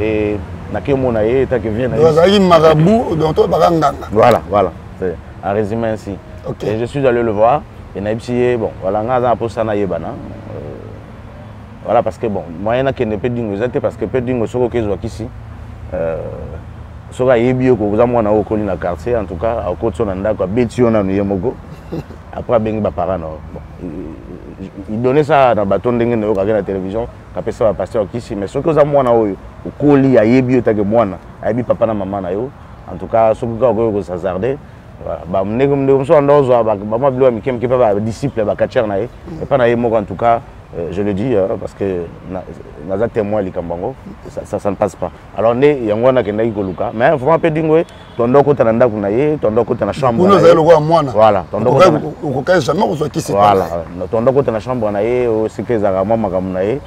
et Naki Monaye, t'as que vient. Marabout, dont on va. Voilà, voilà. En résumé ainsi. Et je suis allé le voir. Et Naïpsi, bon, voilà, on a un peu ça naïbana. Voilà, parce que bon, moi, il y en a qui ne peuvent pas parce que peut dire que je ici. Soka yebio ko za mwana o koli na quartier en tout cas au côté na ndako betio na yemogo après bengi ba parano il donnait ça dans baton ndenge na yoka na télévision kapesa ba pasteur kisi mais soki za mwana oyo okoli ya yebio take mwana ayebi papa na maman na yo en tout cas soki ka ko s'hazarder ba mnego so ndozo ba mama bilo mikem ki pa ba disciple ba katcher na ye et pas na yemogo en tout cas je le dis parce que naza témoin likambango ça ne passe pas alors né yango na kenda ikoluka mais vraiment pe dingwe tondo ko tanda kuna ye tondo ko tanda chambre voilà tondo ko ka jamais ko kisi voilà tondo ko tanda chambre na ye o sikeza ga mama kamuna ye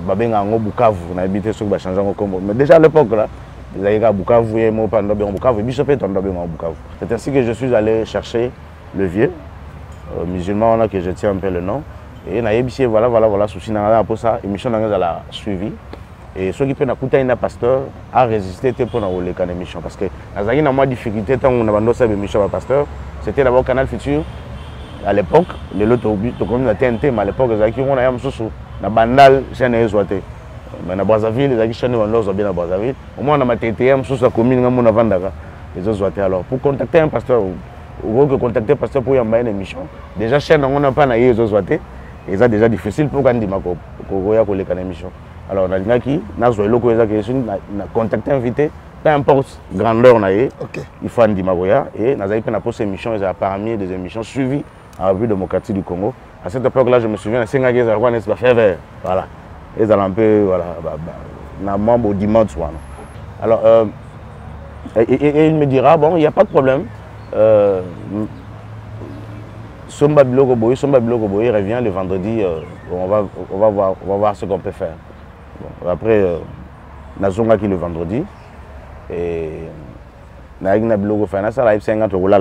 babenga ngo Bukavu na habité sur ba changer ngo kombo mais déjà à l'époque là ils avaient à Bukavu et mo pando be Bukavu biso pe tondo be Bukavu c'est ainsi que je suis allé chercher le vieux musulman là que je tiens un peu le nom. Et na yebisi voilà souci na pour ça émission na la suivi et ceux qui peut na kuta ina pasteur a résisté pour na le canal émission parce que nazaki na moi difficulté tant on a bando ça émission pasteur c'était d'abord Canal Futur à l'époque le loto to comme la TNT mais à l'époque zaki on a yam susu na bandal chaîne ezoité mais na Brazzaville zaki chaîne on lozo bien na Brazzaville au moins na ma TTM susu commune ngamu na vandaka ezoité alors pour contacter un pasteur ou que contacter pasteur pour y envoyer une émission déjà chaîne on n'a pas na ezoité. Et c'est déjà difficile pour qu'on dise que émission. Alors, on a dit que contacté invité, peu importe grandeur, il faut dire et nous avons posé une émission, parmi des émissions suivies en République démocratique du Congo. À cette époque-là, je me souviens, c'est un peu voilà. Ils allaient un peu, voilà, dans membre au dimanche. Alors, il me dira, bon, il n'y a pas de problème. Somba Biloko Boy revient le vendredi, on va voir ce qu'on peut faire. Bon, après, Nazonga qui le vendredi, et Naïgna Biloko Fana, ça arrive 50 euros là,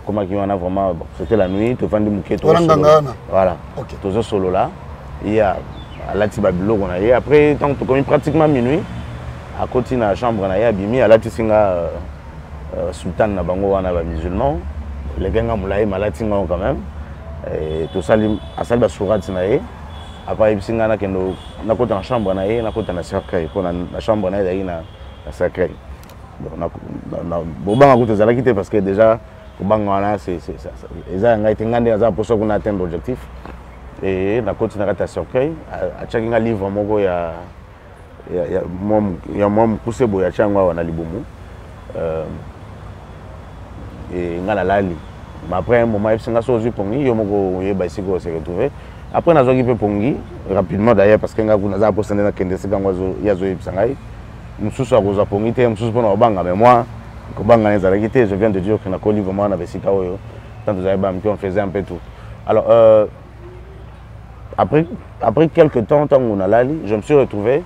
comment qui en a vraiment, c'était la nuit, tu vendis Mouké, voilà, tout solo là, il y a Latiba Biloko, après, tant que pratiquement minuit, à côté de la chambre, il y a Bimi, à Latisinga Sultan Nabango, on a musulman. Les gens ont été malades quand même. Et tout ça, à salle de sourate, après, ils ont été dans la chambre, dans la cercueil. Pour la chambre, dans la cercueil. Bon, on a quitté parce que déjà, ils ont été pour ça qu'on a atteint l'objectif. Et on a continué à la cercueil. À chaque livre, il y a un poussé pour y aller à Liboumou. Et on a la lali. Mais après un moment, il y a un pongi, il y a un s'est retrouvé. Après, on a un pongi, rapidement d'ailleurs, parce qu'on a un posté dans le Kendesi, il y a un nous sommes à pongi, nous sommes à Banga, mais moi, je viens de dire qu'on a connu vraiment avec Sikaoyo. Tant que on faisait un peu tout. Alors, après quelques temps, tant qu'on a lali, je me suis retrouvé,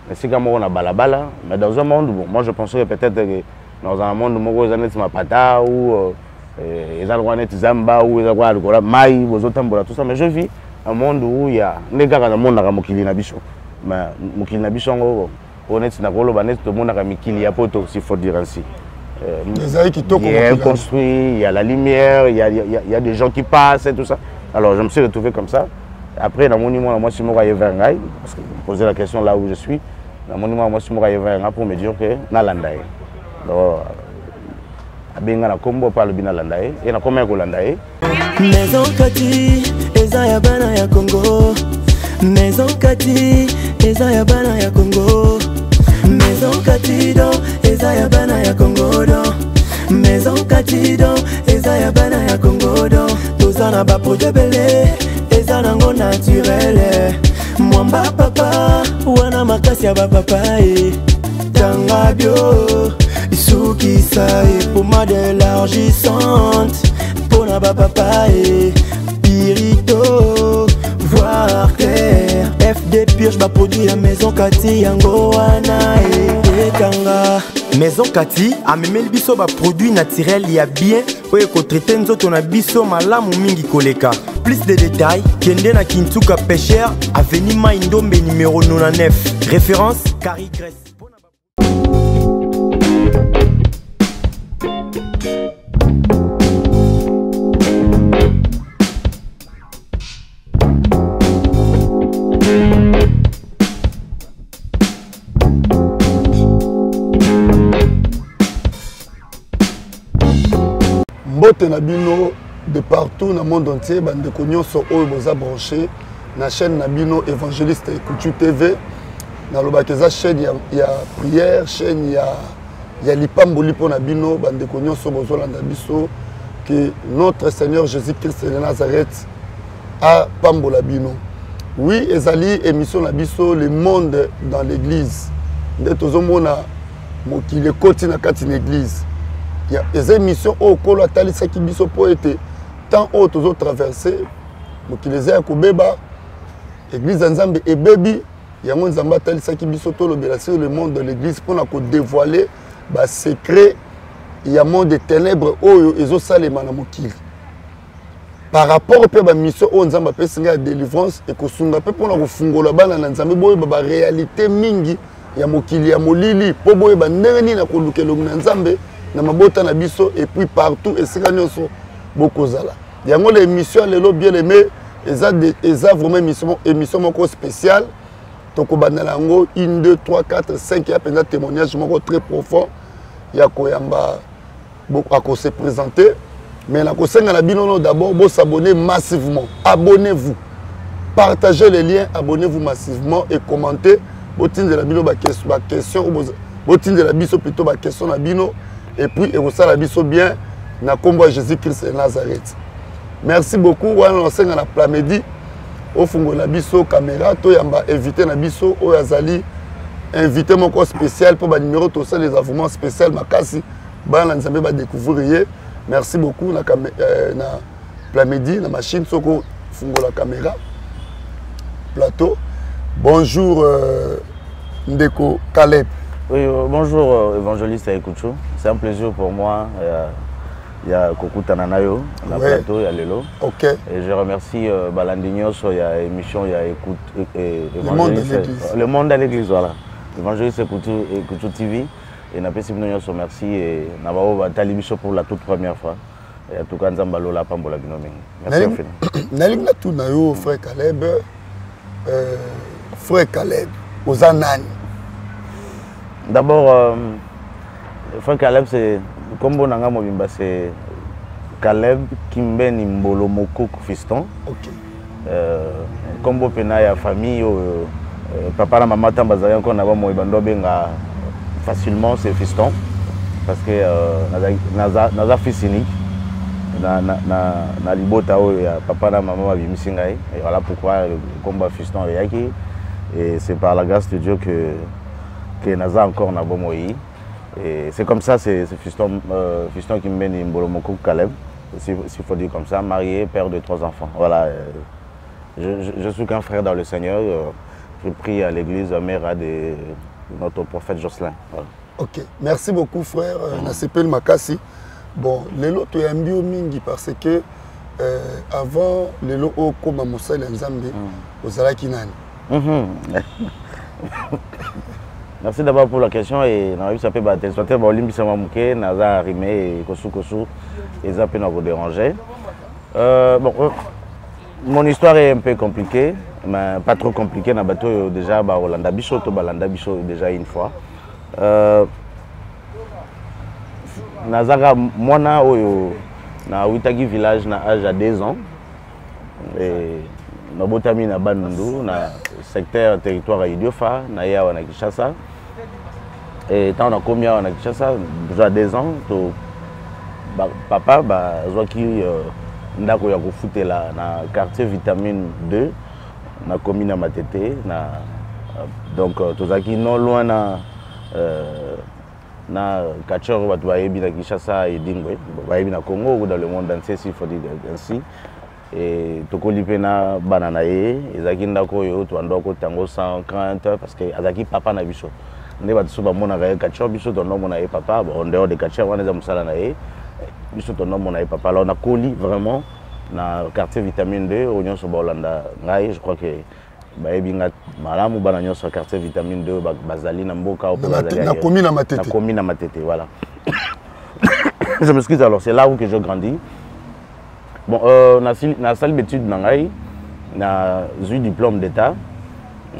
mais on a balabala, mais dans un monde où moi je pensais peut-être que dans un monde où ils ont pata ou ils ont zamba ou ils ont maï ou tout ça, mais je vis un monde où il y a des gars dans le monde qui vivent nabiso, mais qui vivent nabiso on est dans le monde qui vit à poto, s'il faut dire ainsi. Il y a construit, il y a la lumière, il y a des gens qui passent et tout ça. Alors je me suis retrouvé comme ça. Après, dans mon monument, moi je suis mort à Yevernaï, parce que je posais la question là où je suis. Dans mon monument, moi je suis mort à Yevernaï pour me dire que Nalandaï. Donc, abenga na kombo pa le bina landae et na combien ko landae maison kati eza ya bana ya Congo maison kati eza ya bana ya Congo maison kati do eza ya bana ya Congo do maison kati do eza ya bana ya Congo do tozana ba projet belé eza nango naturel mwamba papa wana makasi ya ba papa tanga bio Isuki sae pour moi d'élargissante pour la papa et Pirito voir clair FD Purge m'a produit la maison Kati Yangoana et Kanga maison Kati a même le biso ba produit naturel il y a bien oye ko traiter nzoto na biso malamu mingi koleka plus de détails kende na Kintuka pêcheur avenue Maindombe numéro 99 référence Carrie Grèce. mbote na bino de partout dans le monde entier bande nyonso oyo boza branché na chaîne na bino évangéliste Ekutu TV na lobakeza chaîne ya prière chaîne ya lipamboli pona bino bande nyonso bozolanda biso que notre Seigneur Jésus-Christ de Nazareth a pambola bino. Oui, ezali émission na biso le monde dans l'église. Nde tozomona mokili koti na kati na église. Ya eza émission o kolo atalisa ki biso po ete tant o tozo traverser mokili eza kobeba église nzambe ebebi yango nzambe atalisa ki biso to lobela sur le monde de l'église pour na ko dévoiler ba secret ya monde des ténèbres oyo ezo salema na mokili. Par rapport à la mission où nous avons fait la délivrance et que nous avons fait la réalité mingi ya mokili ya molili po boye ba ndenge na kolukelo na nzambe na mabota na biso et puis partout et c'est nyonso bokozala yango l'émission lelo bien aimé eza vraiment émission moko spéciale toko bandala ngo 1 2 3 4 5 ya penza témoignage moko très profond ya koyamba beaucoup à se présenter. Mais la conseille à binono d'abord, vous s'abonner massivement. Abonnez-vous. Partagez les liens, abonnez-vous massivement et commentez. Vous de la bino question, vous de la biso plutôt ma question la bino et puis et vous ça la biso bien na combo Jésus-Christ de Nazareth. Merci beaucoup. On enseigne à la plamedi au fungo la biso caméra to yamba invité na biso au Azali invité mon corps spécial pour ba numéro tout ça les avouements spécial makasi ba na nzambe ba découvrir. Merci beaucoup na plamedi na machine soko fungo la caméra plateau. Bonjour Ndeko Caleb. Oui, bonjour évangéliste Ekutu. C'est un plaisir pour moi. Il y a Koku Tananayo na plateau, il y a Lelo. OK. Et je remercie Balandignos, il y a émission, il y a Le monde à l'église, voilà. Évangéliste Ekutu TV. Et na pesi bino nyonso merci et na bao batali biso pour la toute première fois. Et tout cas nzamba lola pambola bino mingi. Merci infiniment. Nalinga na tout na yo frère Caleb. Frère Caleb oza nani? D'abord frère Caleb c'est kombo nanga mobimba c'est Caleb Kimbeni Mbolo Mokoko fiston. OK. Kombo pena ya famille papa na maman tambazali encore na ba moyeba ndo benga facilement c'est fiston parce que naza fils unique na libota ya papa na maman babimisi ngai et voilà pourquoi le combat fiston yaki et c'est par la grâce de Dieu que naza encore na bomoyi et c'est comme ça c'est fiston qui me mène Mbolomoko Caleb s'il faut dire comme ça, marié, père de 3 enfants. Voilà, je suis qu'un frère dans le Seigneur. Je prie à l'église mère de notre prophète Jocelyn. Voilà. Ok, merci beaucoup frère. Nasepel Makasi. Bon, lelo to yambio mingi parce que avant lelo o koma mosala nzambe ozala kinani. Merci d'abord pour la question et na ça peut battre soit ba olimbisa mamuke naza rimé kosu et ça peut nous déranger. Bon, mon histoire est un peu compliquée, mais pas trop compliquée na bateau déjà ba Holanda biso to balanda biso déjà une fois. Nazara mwana oyo na Witagi village na âge à 2 ans et na botami na Bandundu na secteur territoire Idiofa na ya na Kinshasa et tant on a commis na Kinshasa déjà 2 ans to papa ba zwaki ndako ya kufutela na quartier vitamine 2 na commune na Matete na donc tozaki non loin na Kachor batu bayebi na Kinshasa et Dingwe bayebi na Congo ou dans le monde entier s'il faut dire ainsi et tokoli pena banana ezaki ndako yo to ndako tango sans crainte parce que azaki papa na biso ne batu so ba mona ga Kachor biso to no mona e papa en dehors de Kachor wana za musala na biso to no mona e papa alors na koli vraiment na quartier vitamine 2 au nyonso ba Holanda ngai je crois que bayebi nga malamu bana nyonso quartier vitamine 2 bazali na mboka au bazali na commune na Matete. Na commune na Matete, voilà. Je m'excuse alors, c'est là où que je grandis. Bon, na salle d'études nangai, na eu diplôme d'état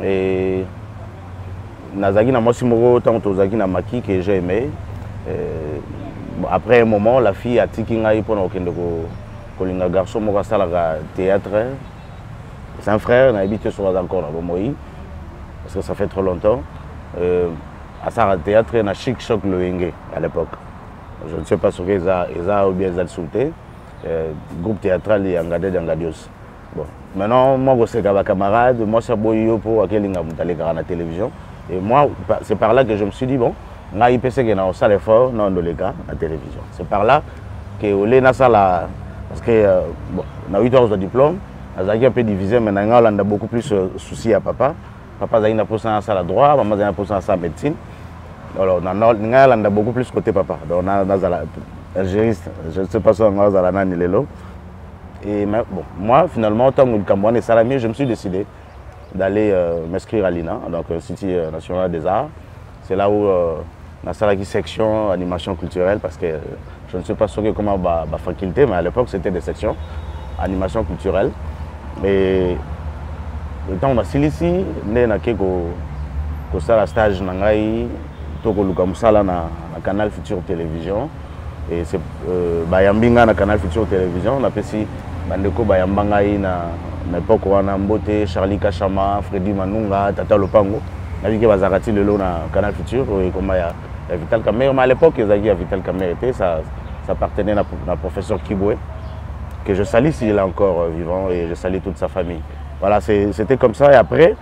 et nazaki na mosimoro tant tozaki na maki que j'ai aimé. bon, après un moment la fille a tiki ngai pour okende ko linga garçon moko sala ka théâtre. C'est un frère, on a habité sur encore là Moï parce que ça fait trop longtemps. À ça théâtre na Chic Choc Loenge à l'époque. Je ne sais pas ce qu'ils ont ou bien ils ont sauté. Groupe théâtral et Angade d'Angadios. Bon, maintenant moi je suis avec camarade, moi c'est boyo pour Akelinga Mutale à la télévision. Et moi c'est par là que je me suis dit bon, on a IPC qui a un salle fort non de l'écart à la télévision. C'est par là que on est là parce que bon, on a 8 ans de diplôme. On a un peu divisé, mais on a beaucoup plus souci à papa. Papa a une position à la droit, maman a une position à la médecine. Alors, on a beaucoup plus côté papa. Donc, on a un gériste, je ne sais pas si on a un Lelo. Et bon, moi, finalement, tant que Cambouane et Salamier, je me suis décidé d'aller m'inscrire à l'INA, donc City National des Arts. C'est là où on a une section animation culturelle, parce que je ne sais pas comment ma faculté, mais à l'époque, c'était des sections animation culturelle. Et le temps on a ici, on a fait un stage na Canal Futur Télévision. Et c'est Bayambinga na Canal Futur Télévision. On a fait Bandeko Bayambanga na l'époque où on a Mbote, Charlie Kachama, Freddy Manunga, Tata Lopango. On a vu que Bazarati le na Canal Futur. Et comme il y a Vital Kamer, mais à l'époque, il y a Vital Kamer, ça appartenait à professeur Kiboué, que je salue s'il est encore vivant, et je salue toute sa famille. Voilà, c'était comme ça. Et après,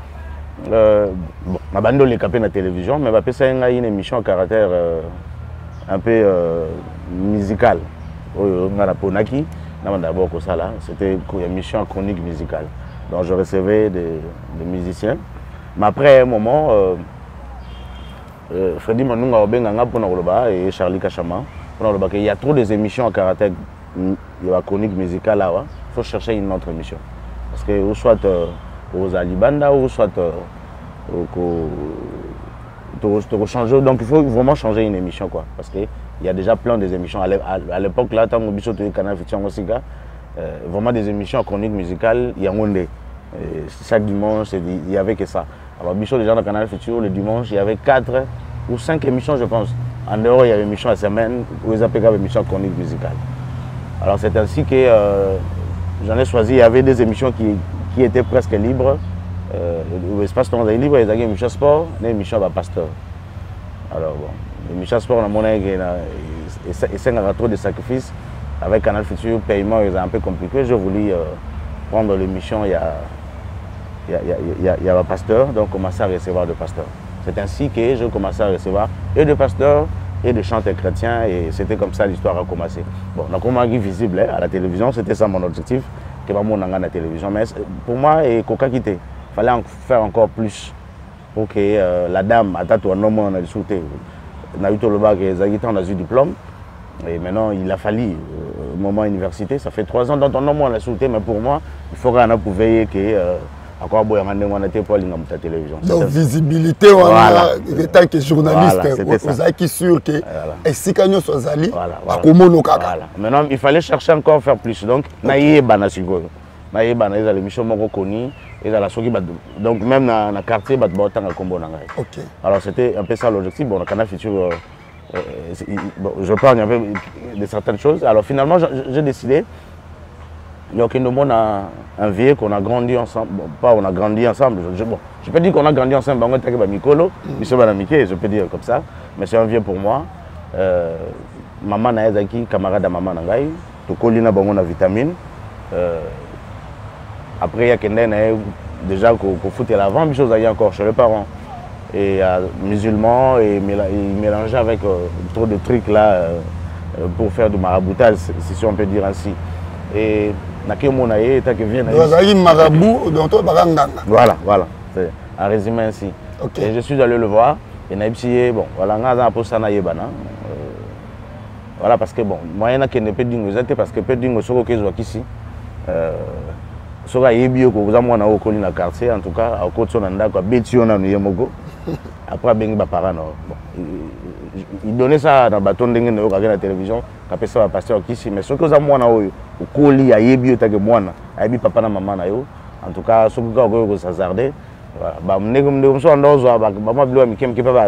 ma bande les capé dans la télévision, mais c'est une émission à caractère un peu musical. C'était une émission chronique musicale. Donc je recevais des musiciens. Mais après un moment, Freddy Manunga et Charlie Kachama, il y a trop d'émissions à caractère chronique musicale là, il faut chercher une autre émission. Parce que ou soit aux Alibanda ou soit changer. Donc il faut vraiment changer une émission quoi. Parce qu'il y a déjà plein des émissions. À l'époque là, tant que le Canal Futur Musica, vraiment des émissions chroniques musicales, il y a chaque dimanche, il n'y avait que ça. Alors Bichot déjà dans le Canal Futur, le dimanche, il y avait 4 ou 5 émissions je pense. En dehors, il y avait une émission à semaine où ils appelaient une émission chronique musicale. Alors c'est ainsi que j'en ai choisi, il y avait des émissions qui étaient presque libres. L'espace temps libre, il y avait une émission sport et une émission à pasteur. Alors bon, l'émission sport, on a trop de sacrifices. Avec Canal Futur, paiement, c'est un peu compliqué. Je voulais prendre l'émission, il y a un pasteur, donc commencer à recevoir de pasteurs. C'est ainsi que je commençais à recevoir et de pasteurs et de chanteurs chrétiens, et c'était comme ça l'histoire a commencé. Bon, on a commencé visible à la télévision, c'était ça mon objectif, que je suis à la télévision. Mais pour moi, il fallait en faire encore plus pour que la dame, à Tatou, on a sauté. On a eu tout le bac, on a eu diplôme. Et maintenant, il a fallu, au moment université, ça fait 3 ans, donc on a sauté, mais pour moi, il faudrait pour veiller que encore on était pas la télévision. Donc visibilité, voilà. En tant que journaliste, vous avez sûr que si nous sommes allés, maintenant il fallait chercher encore à faire plus. Donc, donc même dans le quartier, alors c'était un peu ça l'objectif. Bon, le Canal Futur, je parle un peu de certaines choses. Alors finalement, j'ai décidé. Donc, on a un vieux qu'on a grandi ensemble. Bon, pas on a grandi ensemble. Je peux dire qu'on a grandi ensemble. On a Mikolo, je peux dire comme ça. Mais c'est un vieux pour moi. Maman Naezaki, camarade à maman Nangaï. Tokolina Bango na vitamine. Après, il y a quelqu'un déjà qu'on foutait l'avant, mais chose encore chez les parents. Et musulmans, et mélanger avec trop de trucs là pour faire du maraboutage, si on peut dire ainsi. Et voilà, voilà. C'est un résumé ainsi. Okay. Et je suis allé le voir. Et bon, voilà, voilà, parce que bon, moi, il y a qui ne peut dire parce que peut dire que je ici. Quartier, en tout cas, à côté après, il donnait ça dans le bâton de la télévision, après ça, va passer au Kissi. Mais ce que ça, moi, au colis, à Yébio, papa et maman, en tout cas, ce que ça s'azardait. Voilà,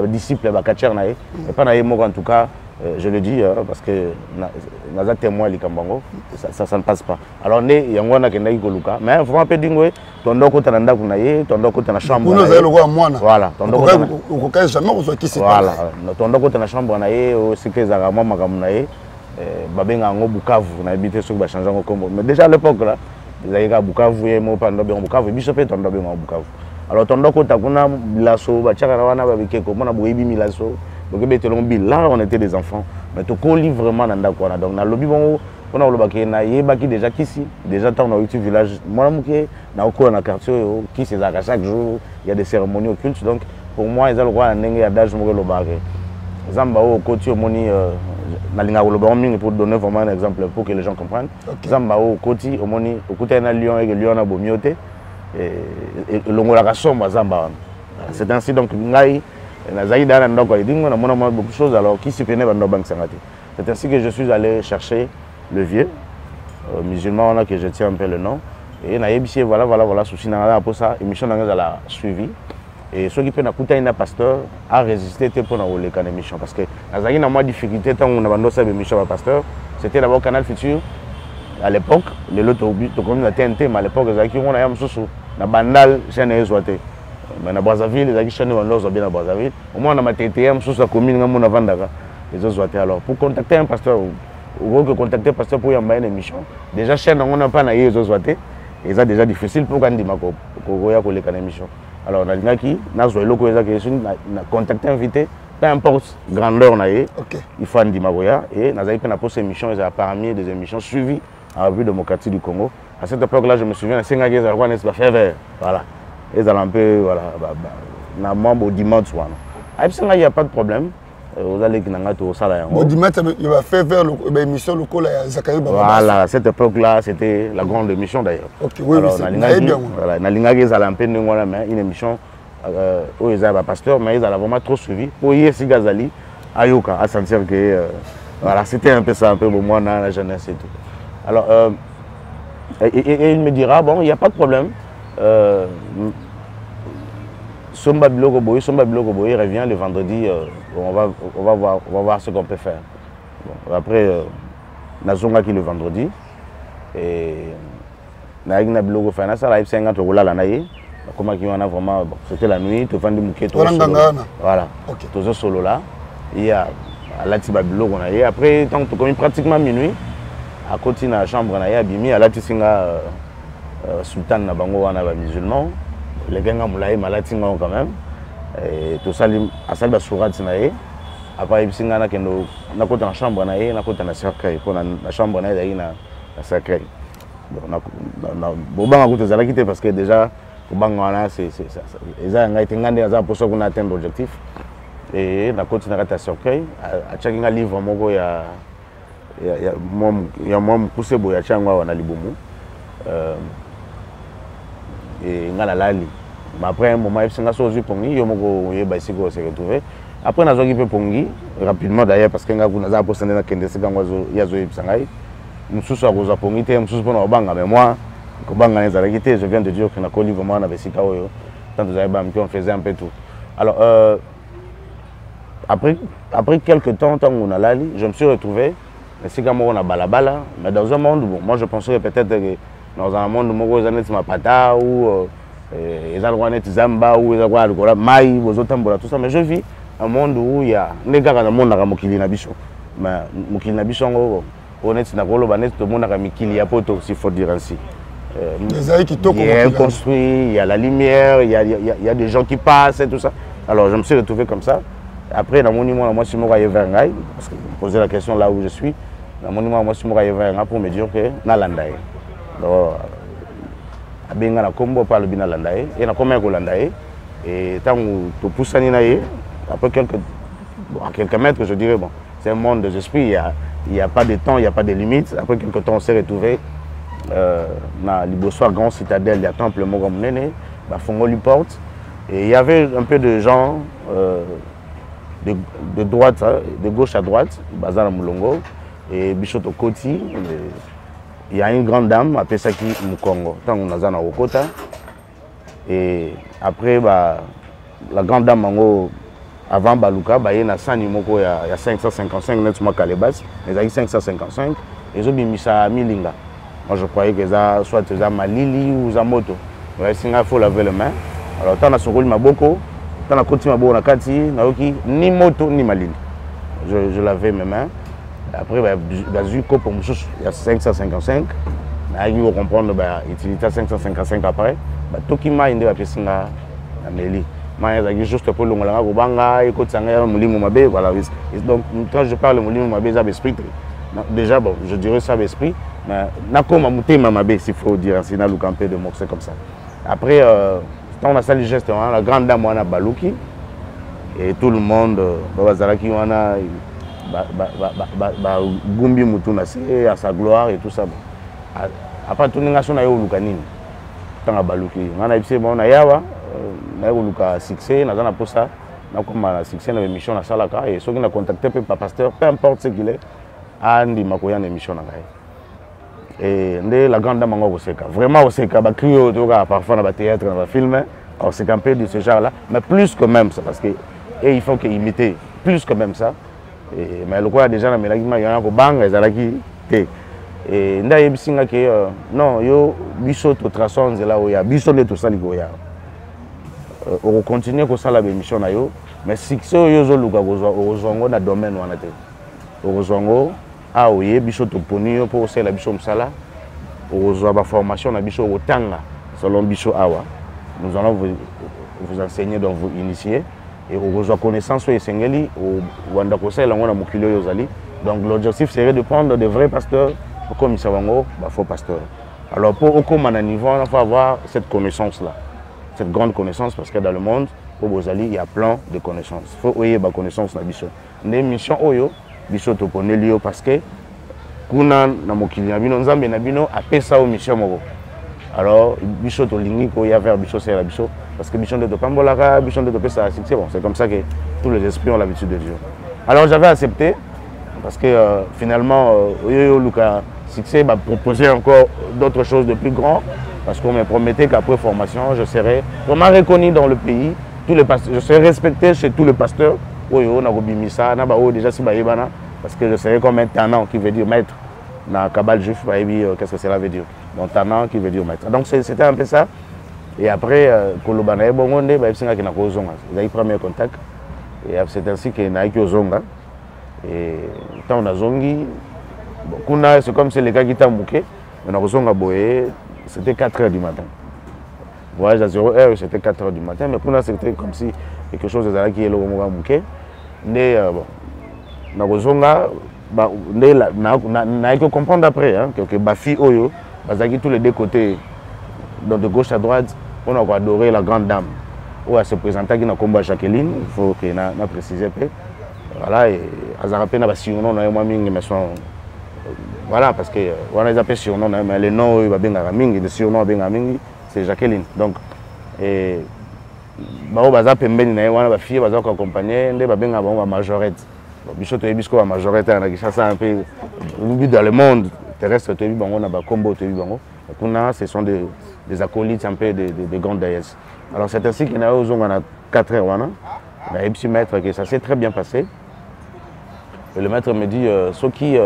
disciple, en tout cas, je le dis parce que naza témoin likambango ça ne passe pas. Alors né yango na kenda ikoluka mais vraiment pe dingwe tondo kota na ndako na ye tondo kota na chambre na ye voilà tondo kota ko jamais ko qui c'est voilà tondo kota na chambre na ye o sikeza ga mama kam na ye babenga ngo Bukavu na habité sur ba changer ngo kombo mais déjà à l'époque là ils avaient Bukavu et mo pando bien Bukavu biso pe tondo bien Bukavu. Alors tondo kota kuna bilaso ba tchaka wana ba bikeko mona boyebi milaso. Donc là on était des enfants mais tout colis vraiment dans ndako wana donc na lobby bon on a le baké na yebaki déjà ici déjà tant dans le village moi muké na oko na quartier qui c'est à chaque jour il y a des cérémonies occultes donc pour moi ils ont le droit ndenge ya d'âge mo le baké zamba o koti omoni na linga lo ba mingi pour donner vraiment un exemple pour que les gens comprennent zamba o koti omoni okuta na lion et lion na bomioté et longola ka somba zamba c'est ainsi donc ngai beaucoup de choses alors qui se peine c'est ainsi que je suis allé chercher le vieux musulman que je tiens un peu le nom et voilà souci pour ça émission a suivi et ceux qui peuvent écouter un pasteur a résisté pour les émission parce que il y a moins de difficulté tant on a vendu émission pasteur c'était d'abord Canal Futur à l'époque les autres comme la TNT mais à l'époque on a un bandal chaîne exploité mais na Brazzaville les amis chaîne on bien à Brazzaville au moins on a TTM sur sa commune on a vendaka les autres alors pour contacter un pasteur ou que contacter pasteur pour y envoyer une émission déjà chaîne on n'a pas na les autres et ça déjà difficile pour quand dimako ko ya ko les émission alors na lingaki na zo eloko eza que na contacter invité peu importe grandeur na ye il faut ndimako ya et na zaïpe na poste émission ils a parmi des émissions suivies en République démocratique du Congo à cette époque là je me souviens c'est ngaki za quoi n'est pas faire voilà. Et ça un peu voilà na membre dimanche il n'y a pas de problème vous allez au salaire dimanche il va faire vers l'émission locale à Zakaï voilà à cette époque là c'était la grande émission d'ailleurs oui voilà na lingaki ça un peu mais une émission où ils avaient pasteur mais ils avaient vraiment trop suivi pour y si Gazali ayoka à sentir que voilà c'était un peu ça un peu pour moi dans la jeunesse et tout alors et il me dira bon il n'y a pas de problème Somba Biloko Boy revient le vendredi. On va voir ce qu'on peut faire. Bon, après, Nazonga qui le vendredi. Et Naïgna Biloko Fana, ça arrive 50 euros là, comment qui en a vraiment. C'était la nuit, tu vends du bouquet. Voilà. Tout ce solo là. Il y a Latiba Biloko. Et après, tant que tu pratiquement minuit, à côté de la chambre, il y a Bimi, à Latisinga. Sultan na bango wana ba musulman les gars moulaye malatinga quand même et tout ça à salle basurat na ye après bisinga na kendo na kota na chambre na ye na kota na cercueil pour la chambre na ye na cercueil na bobanga kuto zala kité parce que déjà bobanga wana c'est eza ngai tengande za pour ça qu'on atteindre l'objectif et na kota na cercueil a chakinga livre moko ya mom pousse boya changwa wana libomu et ngala lali mais après un moment il s'est sorti pongi yo moko ye baisiko se retrouver après na zoki pe pongi rapidement d'ailleurs parce que nga kuna za posenda na kende sika ngwazo ya zo yipsangai mususu akoza pongi te mususu pona obanga mais moi ko banga neza rakité je viens de dire que na koli vraiment na besika oyo tant vous avez bam on faisait un peu tout alors après quelques temps on a lali je me suis retrouvé mais sika mo na balabala mais dans un monde bon moi je pensais peut-être que dans un monde où ils ont ma pata ou ils ont zamba ou ils ont maï ou tout ça mais je vis un monde où il y a des gars dans le monde qui mokili na biso mais mokili na biso honnête na kolo banet tout le monde a mikili ya poto s'il faut dire ainsi il y a un construit il y a la lumière il y a des gens qui passent et tout ça alors je me suis retrouvé comme ça après dans mon monument moi je suis moraillé vers ngai parce que poser la question là où je suis dans mon monument moi je suis moraillé vers ngai pour me dire que na landaye abenga na kombo pa lobina landaye et na komé ko landaye et tant to poussani na ye après quelques mètres je dirais bon c'est un monde des esprits il y a pas de temps il y a pas de limite après quelques temps on s'est retrouvé na Liboso grand citadelle il y a temple moko monene ba fongoli porte et il y avait un peu de gens de droite de gauche à droite bazana mulongo et Bishoto Koti il y a une grande dame appelée Saki Mukongo tant on a au Okota et après la grande dame avant Baluka, il y a 100 numéros, il y a 555 net ma calebas, mais il y a 555 et j'ai mis ça à Milinga. Moi je croyais que ça soit ça Malili ou ça moto. Il faut laver les mains. Alors tant à ce rôle ma beaucoup, tant à côté ma beaucoup na kati, na oki ni moto ni Malili. Je lavais mes mains. Après il y a 555. Il faut comprendre utilité 555 après. Tout qui m'a indi la pièce na Meli. Mais juste pour le moment, voilà. Donc quand je parle de Moulimou ça esprit. Déjà bon, je dirais ça esprit, mais nakoma mutema mabe s'il faut dire, c'est na lukampe de moxé comme ça. Après on a sali geste la grande dame wana Baluki et tout le monde bazalaki wana gumbi mutuna c'est à sa gloire et tout ça. Après tout nation na yo lukanini. Tanga Baluki. On a ipsé bon na yawa na yo luka succès na za posa na koma succès na émission na salaka et ceux qui na contacté pe pasteur peu importe ce qu'il est andi makoya na émission na ngai. Et la grande dame ngo seka. Vraiment seka ba crio toka parfois na ba théâtre na ba film, on s'est campé de ce genre là, mais plus que même ça parce que et il faut que imiter plus que même ça. Et mais le quoi déjà na melaki ma yana ko banga ezalaki te. Et nda yebisinga ke non yo biso to traçons là où ya biso de tout ça liko ya. On continue ko sala émission na yo, mais succès yo zo luka ko zo na domaine wana te. Ozongo a oye biso to poni yo pour la biso msala. Ozo ba formation na biso otanga selon biso awa. Nous allons vous enseigner donc vous initier et ozo connaissance et sengeli o wanda ko sala ngona mukilo yo zali. Donc l'objectif serait de prendre de vrais pasteurs comme Isawango, faux pasteurs. Alors pour au commandant niveau, il faut avoir cette connaissance-là, cette grande connaissance, parce que dans le monde, au Bozali, il y a plein de connaissances. Il faut avoir des connaissances dans Bichot. Les missions Oyo, Bichot Toponelio, parce que Kuna Namokili Nabino, Nzambe Nabino, a fait ça aux missions Moro. Alors, Bichot Olingi, il y a vers Bichot, c'est la Bichot, parce que Bichot de Topambolaka, Bichot de Topesa, c'est bon, c'est comme ça que tous les esprits ont l'habitude de Dieu. Alors j'avais accepté, parce que finalement, Oyo Luka succès m'a proposé encore d'autres choses de plus grands, parce qu'on me promettait qu'après formation, je serais vraiment reconnu dans le pays, tous les pasteurs, je serais respecté chez tous les pasteurs. Oyo Nagobimisa, Nabao déjà si Baïbana, parce que je serais comme un tenant qui veut dire maître. Dans Kabal juif, qu'est-ce que cela veut dire? Donc tenant qui veut dire maître. Donc c'était un peu ça. Et après, Kolobana et Bongonde, il y a eu le premier contact. Et c'est ainsi qu'il y a eu Ozonga. Et quand on a zongi, c'est comme si les gars qui t'ont bouqué, on a Ozonga Boé, c'était 4 h du matin. Voyage à 0 h, c'était 4 h du matin, mais pour nous, c'était comme si quelque chose qui est le bouquet. Mais on a Ozonga, on a comprendre après que Bafi Oyo, tous les deux côtés, de gauche à droite, on a adoré la grande dame. Où elle se présentait qui n'a combat Jacqueline, il faut que je précise un peu. Voilà, et elle a rappelé que si on a un mais voilà, parce que on a appelé surnom, mais le nom de surnom c'est Jacqueline. Donc, et baza pembeni na wana ba fille baza accompagner ndé ba benga ba majorette. Biso to ebisko ba majorette na ça un peu dans le monde terrestre to ebi bango na ba combo to ebi bango. Kuna ce sont des acolytes un peu de grandes déesses. Alors c'est ainsi qu'il y a aux 4 heures wana. Na ebisi maître que ça s'est très bien passé. Et le maître me dit ce qui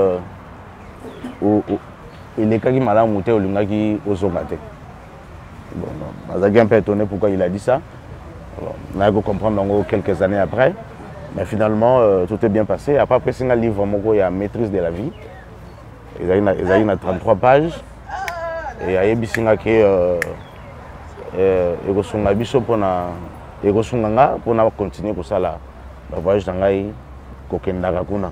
il est qui malade monté au lungaki aux ongate. Bon, j'ai un peu étonné pourquoi il a dit ça. On a pu comprendre quelques années après. Mais finalement, tout est bien passé. Après, c'est un livre, il y a Maîtrise de la vie. Il y a 33 pages. Et il y a des choses pour continuer pour ça. Le voyage dans le Kokendagakuna.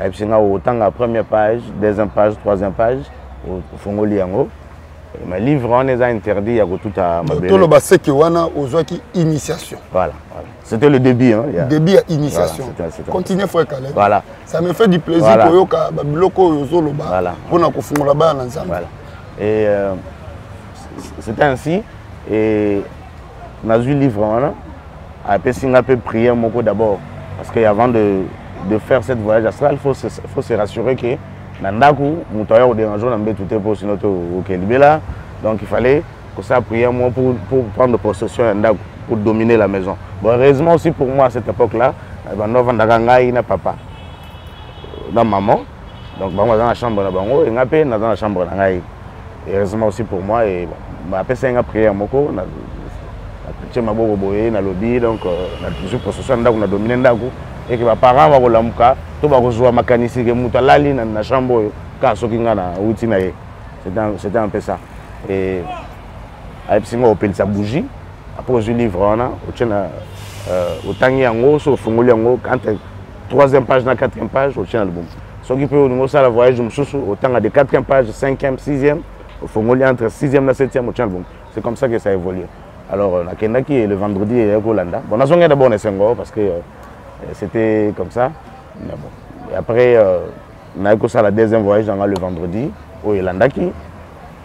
Il y a autant première page, deuxième page, troisième page. Au Fongoliango. Mais livre, on les a interdits, il y a tout à ma belle. Donc, c'est que on a aujourd'hui initiation. Voilà. C'était le début. Hein, début à initiation. Voilà, continuez, frère Calais. Voilà. Ça me fait du plaisir pour vous pour nous faire là-bas ensemble. Voilà. Et c'était ainsi. Et on a vu le livre. Après, on a pu prier d'abord. Parce qu'avant de faire cette voyage astral, il faut se rassurer que Nandaku, Moutaya au dérangeant, on a tout pour sinon au Kelibela. Donc il fallait que ça prier pour prendre possession de Nandaku. pour dominer la maison. Bon, heureusement aussi pour moi à cette époque-là, il n'a papa, dans maman. Donc, dans la chambre, et dans la chambre. Heureusement aussi pour moi, et après ça, il a prié à Moko. Je ma boboye na lobby donc na toujours processus ndako na dominer ndako et que mes parents va kolamuka to ba kozwa makanisi ke mutu alali na chambre oyo ka soki nga na uti na ye. C'était un peu ça. Et avec singo opelisa bougie après je livre on a au tangi yango so fungoli yango entre 3e page na 4e page au tient album. Soki peut au ça la voyage mususu au tanga de 4e page 5e 6e au fungoli entre 6e na 7e au tient album. C'est comme ça que ça évolue. Alors, le vendredi, il y a Golanda. Bon, on a d'abord parce que c'était comme ça. Mais bon. Et après, on a eu ça la deuxième voyage le vendredi au Elandaki.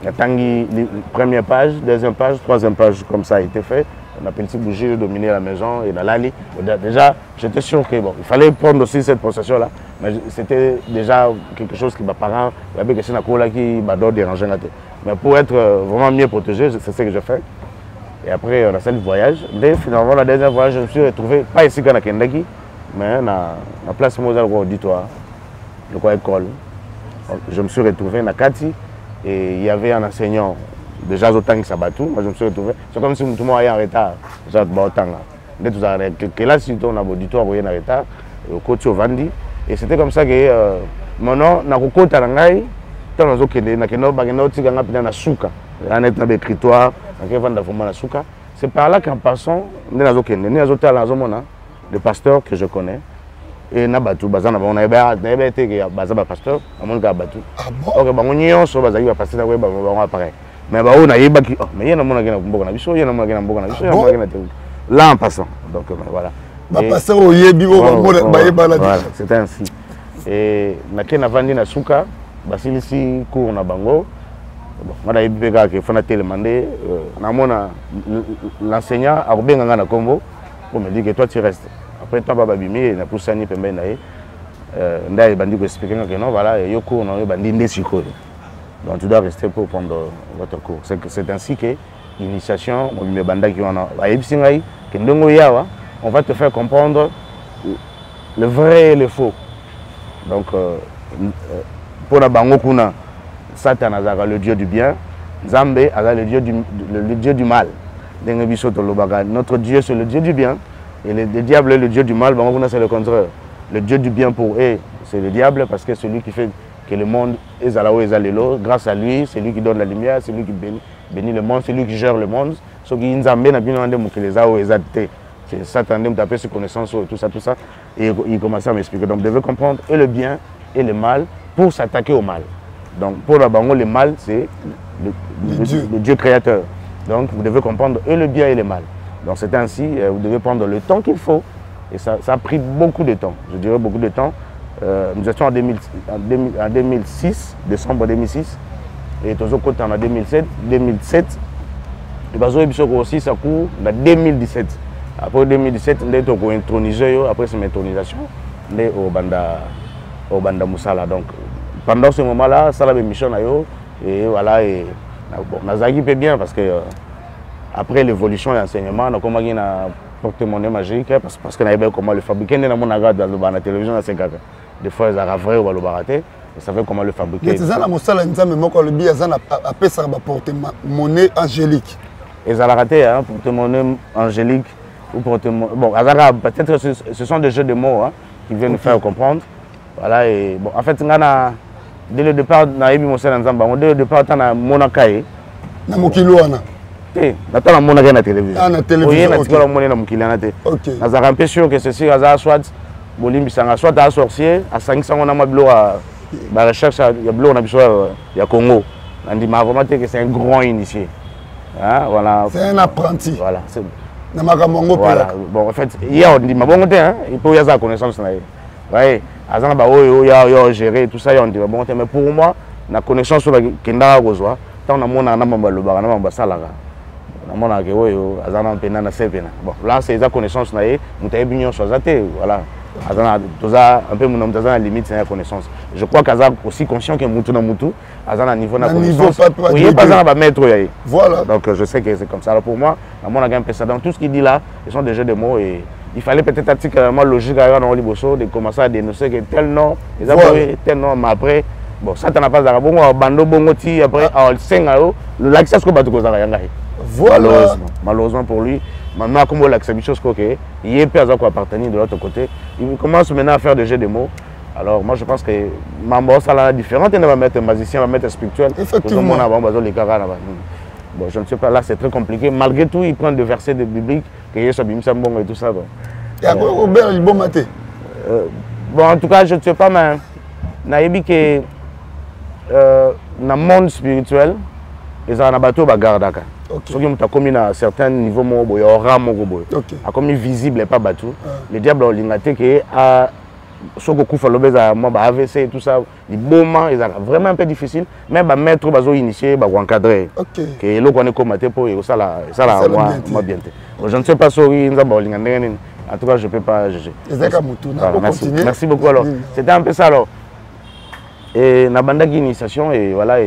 Il y a Tanguy, première page, deuxième page, troisième page, comme ça a été fait. On a petit bougie de dominer la maison et dans l'ali. Déjà, j'étais sûr que bon, il fallait prendre aussi cette procession-là. Mais c'était déjà quelque chose qui m'a parent, il y avait quelque chose qui m'a dérangé. Mais pour être vraiment mieux protégé, c'est ce que je fais. Et après, on a fait le voyage. Dès finalement, la deuxième voyage, je me suis retrouvé, pas ici à Kendaki, mais dans la place Moselle auditoire, le école. Je me suis retrouvé à Kati et il y avait un enseignant, déjà autant qui s'abattu. Moi, je me suis retrouvé. C'est comme si tout le monde était en retard. J'ai autant là. Dès que là, si on a auditoire, on est en retard, au côté au Vandi. Et c'était comme ça que mon nom, on a côté à l'angaï, on a c'est par là qu'en passant, le pasteur que je connais, et Nabatou, on avait été pasteur, on a battu. Ah bon? Ok, on y est, on a passé après. Mais on a eu mais il y a là en passant. Donc voilà. Voilà, c'était ainsi. Et na vandi na suka, basilisi cours na bango. Bon, l'enseignant a bien na Congo pour me dire que toi tu restes. Après toi babimi na poussani pembe nae. Ndai bandi ko expliquer que non voilà, yo cours na yo bandi ndesiko. Donc tu dois rester pour prendre votre cours. C'est ainsi que l'initiation on me banda qui on a ayebsingai que ndongo yawa, on va te faire comprendre le vrai et le faux. Donc pour la bango kuna Satan a le dieu du bien, Zambé a le dieu du mal. Notre Dieu c'est le Dieu du bien et le diable est le Dieu du mal. C'est le contraire. Le Dieu du bien pour eux, c'est le diable parce que c'est lui qui fait que le monde est à la haut et à l'élo. Grâce à lui, c'est lui qui donne la lumière, c'est lui qui bénit le monde, c'est lui qui gère le monde. Ce qui est Zambé n'a bien entendu que les a ou les a été. C'est Satan qui a ses connaissances et tout ça. Et il commence à m'expliquer. Donc vous devez comprendre et le bien et le mal pour s'attaquer au mal. Donc pour la bango, le mal, c'est le Dieu créateur. Donc vous devez comprendre et le bien et le mal. Donc c'est ainsi, vous devez prendre le temps qu'il faut. Et ça a pris beaucoup de temps, je dirais beaucoup de temps. Nous étions en 2006, décembre 2006. Et tous autres en 2007. Et aussi, ça court en 2017. Après 2017, on a intronisé, après c'est l'intronisation, au Banda Moussala. Donc pendant ce moment-là, ça la mission et voilà. Et Nazaki peut bien parce que après l'évolution et l'enseignement, on a commencé à porte-monnaie magique parce qu'on avait comment le fabriquer. On a regardé dans la télévision, des fois ils ont vrai ou le baraté. Ils savaient comment le fabriquer. Mais c'est ça la Moussala, le billet, après ça va porte-monnaie angélique. Ils ont raté, hein, porte-monnaie angélique. Bon, peut-être ce sont des jeux de mots hein, qui viennent nous faire comprendre. Voilà, et bon, en fait, dès le départ, dès le départ, on a Monacaï. Na Mokilouana. On a Monacaï na télévision. Ah, na télévision. Oui, on a Mokilouana. Ok. On a un peu sûr que ceci, soit Bolimbi Sanga, soit un sorcier, à 500, on a ma bloc à la recherche, il y a bloc, il y a Congo. On dit vraiment que c'est un grand initié. Hein, voilà. C'est un apprenti. Voilà. Voilà. Bon, en fait, il y a dit ma bonne hein, il peut y avoir connaissance là. Ouais, azana ba yo gérer tout ça on dit bon mais pour moi la connaissance sur la kenda kozwa tant na mona na mamba lobaka na mamba salaka. Na mona ke oyo azana pena na sepena. Bon, là c'est la connaissance na muta ebinyo so zate voilà. un peu mon la limite, c'est la connaissance. Je crois qu'Azar aussi conscient que Moutou na Moutou, Azar a niveau de connaissance. Oui, pas à mettre. Voilà. Donc je sais que c'est comme ça. Alors pour moi, à mon avis, dans tout ce qu'il dit là, ce sont des jeux de mots et il fallait peut-être articulièrement logique à dans Liboso de commencer à dénoncer que tel nom, tel nom, mais après, bon, ça t'en a pas d'arabon, bando bongoti, après, en 5 ans, l'accès à ce que tu as malheureusement pour lui, maintenant, comme on l'accepte, chose que il est pas à appartenir de l'autre côté. Il commence maintenant à faire des jeux de mots. Alors moi je pense que Mambo ça là différent, il va mettre un magicien, va mettre un spirituel. Effectivement. Bon, je ne sais pas, là c'est très compliqué. Malgré tout, il prend des versets de bibliques, que Yesu Bimsambon et tout ça. Bon, en tout cas, je ne sais pas, mais naïbi que dans le monde spirituel, ils ont un bateau bagarre. Ce qui est commis à certains niveaux, il y a un rang, comme visible et pas battu. Le diable a l'ingaté que ce que fait le AVC et tout ça, les moments, ils sont vraiment un peu difficile, mais les maîtres ont initié, ils ont encadré. Et là, on est combattu pour ça, moi bien. Je ne sais pas si en tout cas, je ne peux pas juger. Merci beaucoup. Alors, c'était un peu ça. Alors, et dans la initiation, et voilà.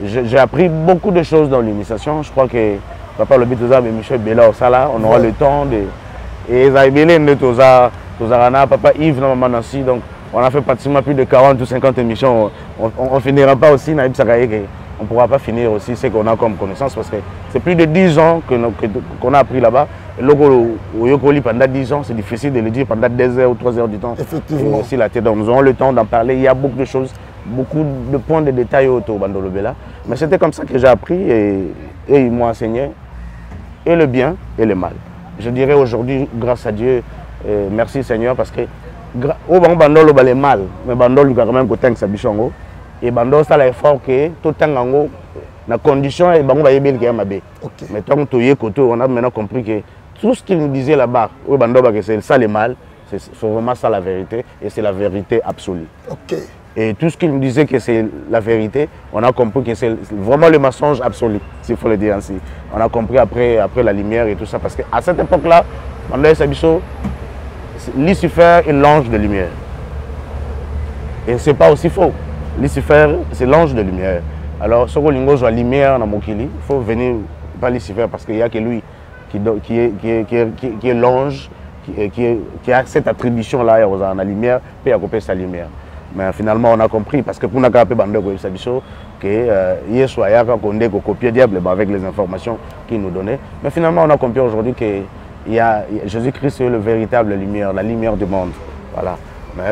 J'ai appris beaucoup de choses dans l'initiation. Je crois que papa le Bitoza et Michel Bella au Sala, on aura le temps de. Et Zaïbélé de Tozarana, papa Yves Maman Nancy. Donc on a fait pratiquement plus de 40 ou 50 émissions. On ne finira pas aussi, Naïb Sakaye, on ne pourra pas finir aussi ce qu'on a comme connaissance parce que c'est plus de 10 ans qu'on a appris là-bas. Et pendant 10 ans, c'est difficile de le dire pendant 2 heures ou 3 heures du temps. Effectivement. Et aussi la tête. Donc nous aurons le temps d'en parler. Il y a beaucoup de choses, beaucoup de points de détails autour de Bandolo Bella. Mais c'était comme ça que j'ai appris et ils m'ont enseigné et le bien et le mal. Je dirais aujourd'hui, grâce à Dieu, merci Seigneur, parce que au Bandolo Bella mal, mais Bandolo quand même côté Sabichongo et Bandolo ça l'effort que tout temps la condition et Bandolo va y bien qu'il y a ma baie. Mais tant que on a maintenant compris que tout ce qu'il nous disait là-bas, au Bandolo c'est ça le mal, c'est vraiment ça la vérité et c'est la vérité absolue. Et tout ce qu'il nous disait que c'est la vérité, on a compris que c'est vraiment le mensonge absolu, s'il faut le dire ainsi. On a compris après la lumière et tout ça, parce qu'à cette époque-là, Lucifer est l'ange de lumière. Et ce n'est pas aussi faux. Lucifer, c'est l'ange de lumière. Alors, ce que joue la lumière dans Mokili, il faut venir, pas Lucifer, parce qu'il n'y a que lui qui est l'ange, qui a cette attribution-là à la lumière, puis à couper sa lumière. Mais finalement, on a compris, parce que pour nous, on a que copier diable avec les informations qu'il nous donnait. Mais finalement, on a compris aujourd'hui que Jésus-Christ est le véritable lumière, la lumière du monde. Voilà.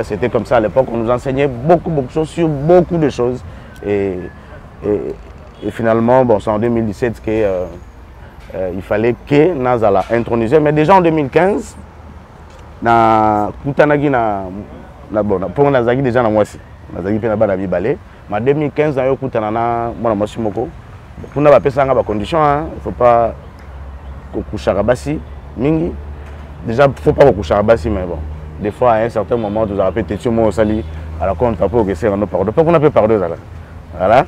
C'était comme ça à l'époque, on nous enseignait beaucoup de choses sur beaucoup de choses. Et finalement, bon, c'est en 2017 qu'il fallait que Nazala intronisé. Mais déjà en 2015, pour Nazagi déjà dans moi aussi. Nazagi peut pas d'avis balé. Mais en 2015, on a eu mon Moko. Pour nous, on a des conditions. Il ne faut pas coucher à Bassi. Mingi. Déjà, il ne faut pas coucher à Bassi, mais bon. Des fois, à un certain moment, vous avez pété sur moi au Sali. Alors qu'on ne peut pas essayer de pardon. Pourquoi on a fait pardon? Voilà.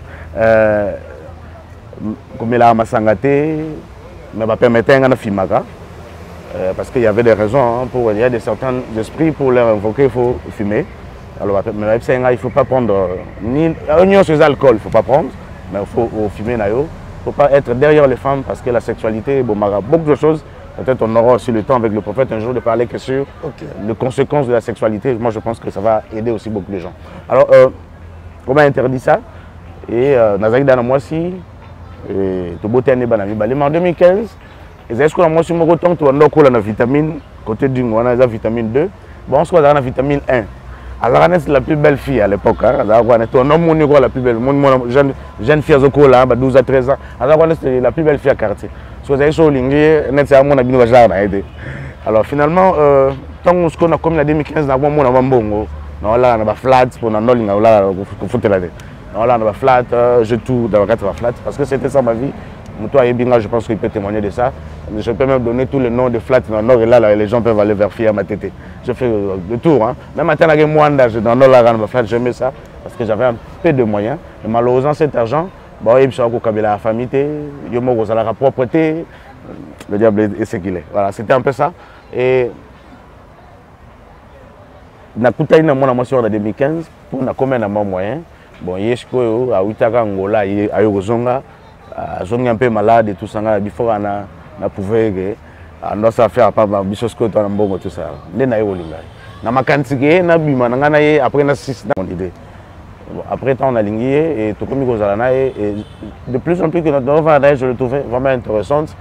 Comme il a Masangate, mais va permettre un Fimaka. Parce qu'il y avait des raisons, il y a certains esprits pour leur invoquer, il faut fumer. Alors, il ne faut pas prendre ni sur alcool, il ne faut pas prendre, mais il faut fumer. Il ne faut pas être derrière les femmes parce que la sexualité, beaucoup de choses. Peut-être on aura aussi le temps avec le prophète un jour de parler que sur les conséquences de la sexualité. Moi, je pense que ça va aider aussi beaucoup de gens. Alors, on a interdit ça. Et Nazari dans moi aussi, tout beauté en 2015. Est-ce que moi, si je temps, tu as la vitamine, côté du on a la vitamine 2. Bon, on se voit dans la vitamine 1. Alors, c'est la plus belle fille à l'époque. Alors, on est la plus belle. Jeune fille à 12 à 13 ans. Alors, c'est la plus belle fille à quartier. Alors, finalement, tant qu'on a comme la 2015, on a un bon. On a un flat pour nous on a flat, je tout dans le flat parce que c'était ça ma vie. Toi et Binga, je pense qu'il peut témoigner de ça. Je peux même donner tous les noms de flats dans le nord et là, les gens peuvent aller vers Fia Matete. Je fais le tour. Hein. Même à Tanagé Mwanda, dans le nord, dans flat, j'aimais ça parce que j'avais un peu de moyens. Mais malheureusement, cet argent, il y a la famille, il y a la propreté. Le diable est ce qu'il est. Voilà, c'était un peu ça. Et nakutani na mwana mwasi en 2015 pour na combien na moyen bon yeshiko a utaka Angola ayo kozonga zongi un peu malade et tout ça before na pouvait que on doit ça faire pas biso scott na mbongo tout ça nde na yo linga na makantike na bima na ngana ye après na 6 dans l'idée après temps on a lingui et tout comme kozala na et de plus en plus que notre enfant je le trouvais vraiment intéressante.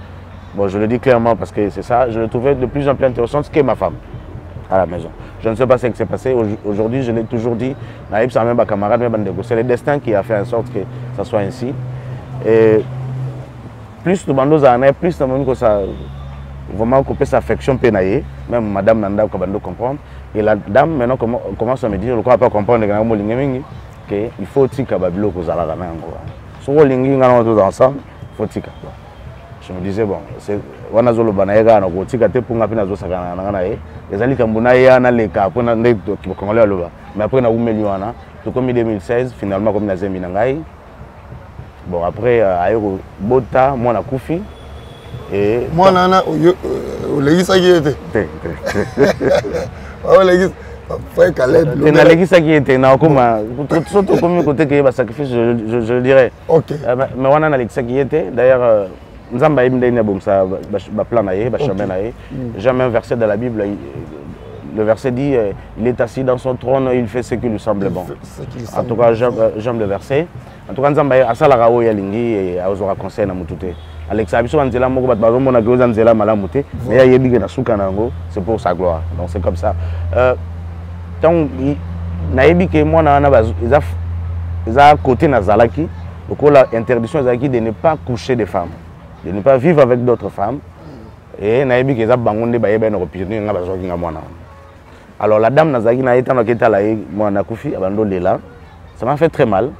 Bon, je le dis clairement parce que c'est ça, je le trouvais de plus en plus intéressante que ma femme à la maison. Je ne sais pas ce qui s'est passé. Aujourd'hui, je l'ai toujours dit, même ma camarade, c'est le destin qui a fait en sorte que ça soit ainsi. Et plus de bandos à année, plus de monde que ça vraiment couper sa affection pénaillée, même madame Nanda Kabando comprendre. Et la dame maintenant commence à me dire, je ne crois pas comprendre qu'il faut que Babilo Kozala Rana. Si on est tous ensemble, il faut que je me disais, bon, c'est Wanazolo Banaega, on a tika te pour nga pina zo sakana na ngana e. Ezali kambuna ya na leka pour na nek Congolais loba. Mais après na umeliwana, tout comme 2016 finalement comme na zemi na ngai. Bon après ayoko bota moi na kufi et moi nana o legisa yete. O legisa frère Caleb. Na legisa yete na koma surtout comme côté que ba sacrifice je le dirais. OK. Mais wana na legisa yete d'ailleurs Nzamba imdeni bomsa ba plan na ye ba chemin na ye. Jamais un verset de la Bible le verset dit il est assis dans son trône, il fait ce qui lui semble bon. En tout cas j'aime le verset. En tout cas Nzamba asala rawo ya lingi et azora conseil na mutute. Alex abiso nzela moko bat bazo mona ko nzela malamu te mais ya yebi na suka nango c'est pour sa gloire. Donc c'est comme ça. Tant na yebi ke mona na bazo za côté na zalaki donc la interdiction zalaki de ne pas coucher des femmes, de ne pas vivre avec d'autres femmes. Et naïbi que ça bangonde ba yeba na opinion nga bazoki nga mwana. Alors la dame nazaki na eta na keta la mwana kufi abando lela. Ça m'a fait très mal.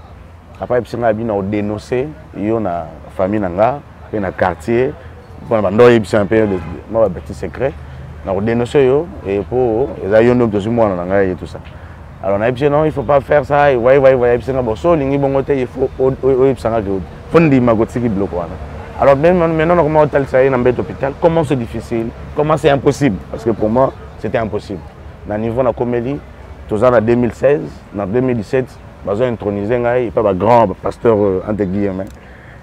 Après psinga bi na dénoncer yo na famille nanga, pe na quartier, pour bando yebisa un peu ma petit secret. Na dénoncer yo et pour eza yo ndo tozi mwana nanga et tout ça. Alors on a dit non, il faut pas faire ça et ouais psinga boso lingi bongote il faut yebisa nga fondi magotiki bloco wana. Alors maintenant, comment on a hôpital, comment c'est difficile, comment c'est impossible. Parce que pour moi, c'était impossible. Au niveau de la comédie, tout en 2016, en 2017, ils ont intronisé un grand pasteur entre guillemets.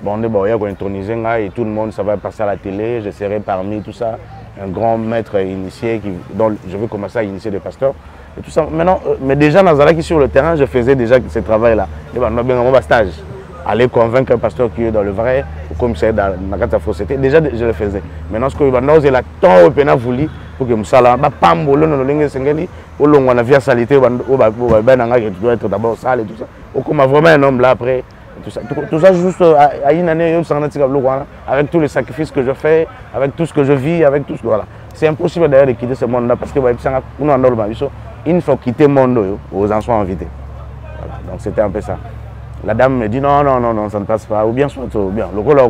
Bon, on a intronisé et tout le monde, ça va passer à la télé, je serai parmi tout ça, un grand maître initié, dont je vais commencer à initier des pasteurs. Et tout ça. Maintenant, mais déjà, dans sur le terrain, je faisais déjà ce travail-là. Et on a bien un stage. Aller convaincre un pasteur qui est dans le vrai, ou comme c'est dans la carte fausseté, déjà je le faisais. Maintenant, ce que je la temps au pénal voulu pour que Moussala, Pambolo, non, Sengeli, ou l'on a via salité, ou qui doit être d'abord sale et tout ça. Ou comme vraiment un homme là après, tout ça juste à une année, avec tous les sacrifices que je fais, avec tout ce que je vis, avec tout ce que voilà. C'est impossible d'ailleurs de quitter ce monde-là parce que il faut quitter le monde aux enfants invités. Voilà. Donc c'était un peu ça. La dame me dit non, ça ne passe pas. Ou bien soit bien. Le rôle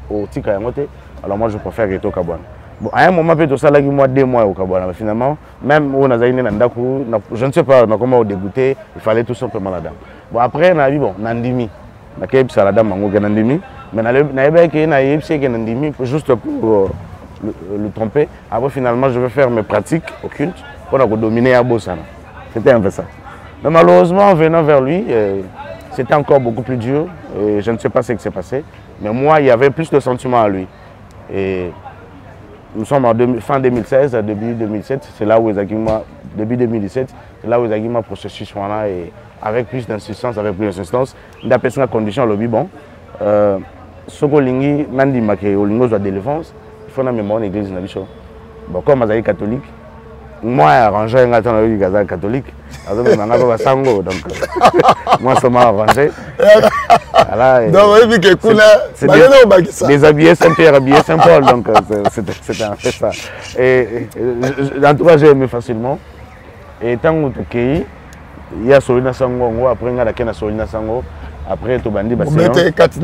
au tika yangote. Alors moi je préfère rester au Kabouane. Bon, à un moment, tout ça, là, moi 2 mois au Kabouane. Mais finalement, même où on a je ne sais pas comment dégoûté, il fallait tout simplement la dame. Bon, après, on a dit bon, Nandimi. La dame a Nandimi. Mais on a Nandimi juste pour le tromper. Après, finalement, je vais faire mes pratiques occultes pour dominer à Bossana. C'était un peu ça. Mais malheureusement, en venant vers lui, c'était encore beaucoup plus dur et je ne sais pas ce qui s'est passé. Mais moi, il y avait plus de sentiments à lui. Et nous sommes en fin 2016, début 2017, c'est là où début 2017, c'est là où ils ont processus et avec plus d'insistance, il a fait une condition au lobby bon. Sokolingi, Nandi Maké, Olingo de délivrance, il faut une mémoire l'église. Bon, comme je suis catholique, moi, arrangé un gâteau catholique, donc moi, ça m'a arrangé. Déshabillé Saint-Pierre, habillé Saint-Paul, donc c'était un fait ça. Et en tout cas, j'ai aimé facilement. Et tant que il y a Solina Sango, après il y a Solina Sango, après tu bandi basé. Ouais, tu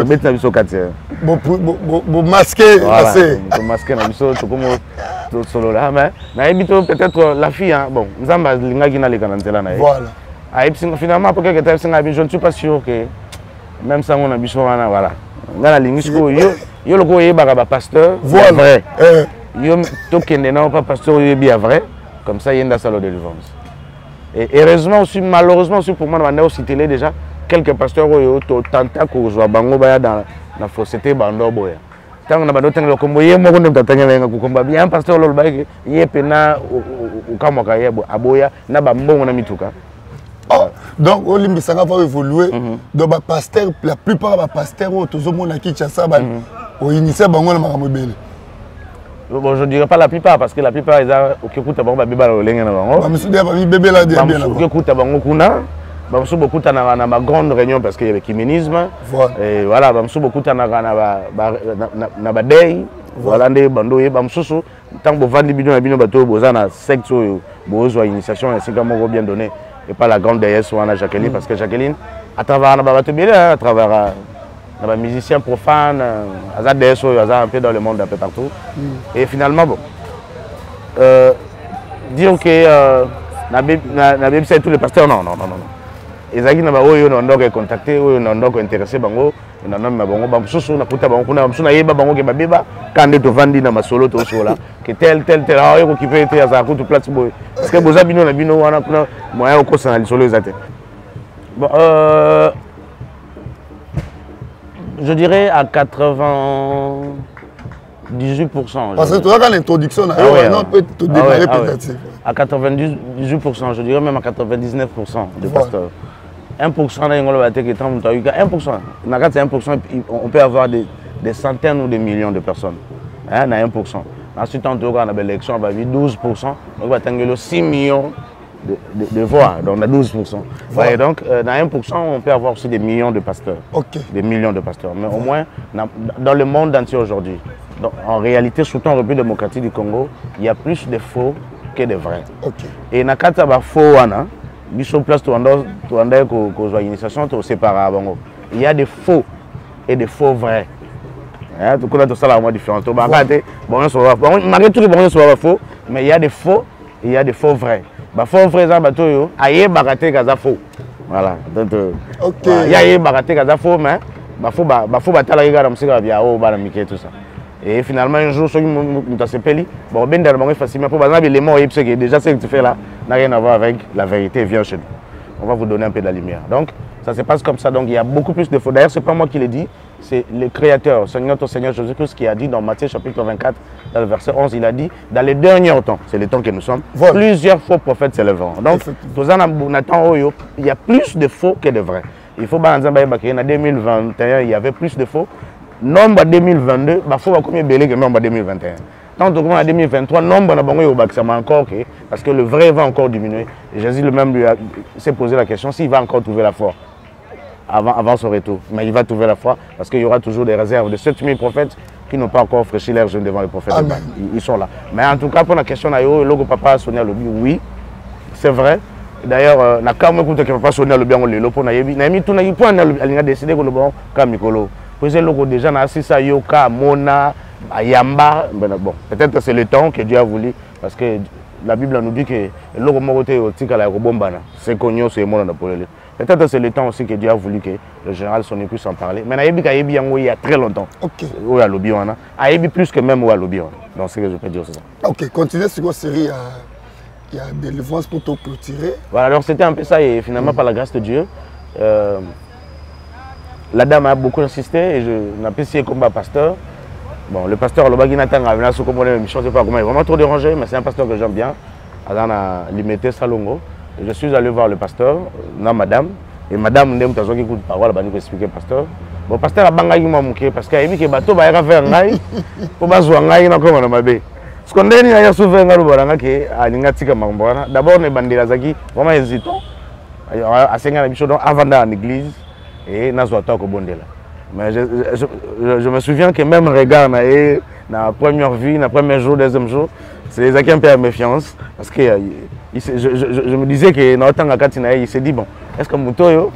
mets na biso 4. Bon masqué assez. Bon masqué na biso to comme solo là mais na ebito peut-être la fille hein. Bon, nzamba linga kina le kanantela na. Voilà. Ah finalement après que tu singa je ne suis pas sûr que même ça on a biso wana voilà. Ngana lingisko yo loko yeba ba pasteur. Voilà. Yo to kende na pas pasteur yo bien vrai comme ça yenda salo de délivrance. Et heureusement aussi, malheureusement aussi pour moi, on a aussi télé déjà quelques pasteurs qui ont tenté de jouer dans la fausseté bando boya. Tant on a bando tant le combo yé mo ko tanga nga ko komba bien pasteur lo ba yé pena o kama ka yé aboya na ba mbongo na mituka. Oh, donc on limbisanga va évoluer donc ba pasteur la plupart ba pasteur o tozo mona ki tchasa ba o initier bango na makambo bele. Bon, je dirais pas la plupart parce que la plupart ils ont qui écoutent bango ba beba lo lenga na bango. Ba misude ba bébé la bien là. Qui écoutent bango kuna. Bamsou beaucoup na ma grande réunion parce qu'il y avait kiménisme. Et voilà, bamsou beaucoup na ba day. Voilà ndé bando ye bamsou tant bo vandi bidon na bino bato bozana secte bozo initiation ainsi que moko bien donné et pas la grande déesse ou Anna Jacqueline parce que Jacqueline à travers na bato bien à travers na musicien profane à déesse un peu dans le monde un peu partout. Et finalement bon dire que na Bible c'est tous les pasteurs non. Ezaki na ba oyo na ndoko contacter oyo na ndoko intéressé bango na noma bango bamsusu na kuta bango kuna bamsuna yeba bango ke babeba kande to vandi na masolo to sola ke tel ayo ko kipe te za kutu place boy parce que boza bino na bino wana kuna moya ko sana lisolo ezate bon je dirais à 98%. Parce que tu as l'introduction on peut te démarrer peut-être. À 98%, je dirais même à 99% de pasteurs. 1% on peut avoir des centaines ou des millions de personnes. Hein, 1%. Ensuite, on a l'élection, on a 12%. On va atteindre 6 millions de voix. Donc, on a 12%. Ouais, donc, dans 1%, on peut avoir aussi des millions de pasteurs. Des millions de pasteurs. Mais au moins, dans le monde entier aujourd'hui, en réalité, surtout en République démocratique du Congo, il y a plus de faux que de vrais. Et dans le cas de faux, il y a des faux et des faux vrais. Tout le monde a différent. Mais il y a des faux et il y a des faux vrais. Les faux vrais, c'est faux. Voilà. Il y a des faux, mais il faut tout ça. Et finalement, un jour, bon, ben facilement pour les mots, déjà ce que tu fais là n'a rien à voir avec la vérité. Viens chez nous. On va vous donner un peu de la lumière. Donc, ça se passe comme ça. Donc, il y a beaucoup plus de faux. D'ailleurs, c'est pas moi qui l'ai dit, c'est le Créateur, Seigneur Jésus-Christ, qui a dit dans Matthieu chapitre 24, dans le verset 11, il a dit, dans les derniers temps, c'est le temps que nous sommes, plusieurs faux prophètes s'élèveront. Donc, il y a plus de faux que de vrais. Il faut en 2021, il y avait plus de faux. Nombre 2022, il faut combien belé que nombre 2021. Tant que en 2023, nombre encore parce que le vrai va encore diminuer. Et Jésus lui-même s'est posé la question s'il va encore trouver la foi avant son retour. Mais il va trouver la foi parce qu'il y aura toujours des réserves de 7000 prophètes qui n'ont pas encore fraîchi l'air jeune devant les prophètes. Ils sont là. Mais en tout cas, pour la question, le papa Sonia Lobi, oui, c'est vrai. D'ailleurs, na quand même que papa Sonia Lobi on le pour na yebi, na mi tout na yi point na décidé que le bon comme Mikolo. Déjà, ça Yoka, Mona, Ayamba. Bon, peut-être c'est le temps que Dieu a voulu, parce que la Bible nous dit que c'est connu, c'est mon Napoléon. Peut-être c'est le temps aussi que Dieu a voulu que le général Sonny puisse en parler. Mais il y a très longtemps. Où a lobby on a plus que même où a lobby on. Donc c'est ce que je peux dire, c'est ça. Ok, continuez sur votre série. Il y a des délivrances pour te clôturer. Voilà, alors c'était un peu ça et finalement par la grâce de Dieu. La dame a beaucoup insisté et je n'ai pas essayé comme pasteur. Bon, le pasteur, le Baginatan, je ne sais pas comment il est vraiment trop dérangé, mais c'est un pasteur que j'aime bien. Il a limité Salongo. Je suis allé voir le pasteur, madame. Et madame, je suis écouté parole, je vais expliquer pasteur. Bon, pasteur a bangé parce qu'il a dit que bateau va faire un gaï pour pas jouer un gaï dans comme on a bé. Ce qu'on dit, il y a souvent un gaï qui a une gaï d'abord, les bandits vraiment hésitant. À 5 ans, avant d'aller à l'église. Et mais je me souviens que même regard na première vie, na premier jour, deuxième jour, c'est les qui ont un peu de méfiance parce que je me disais que dans autant il s'est dit bon, est-ce que Moutoyo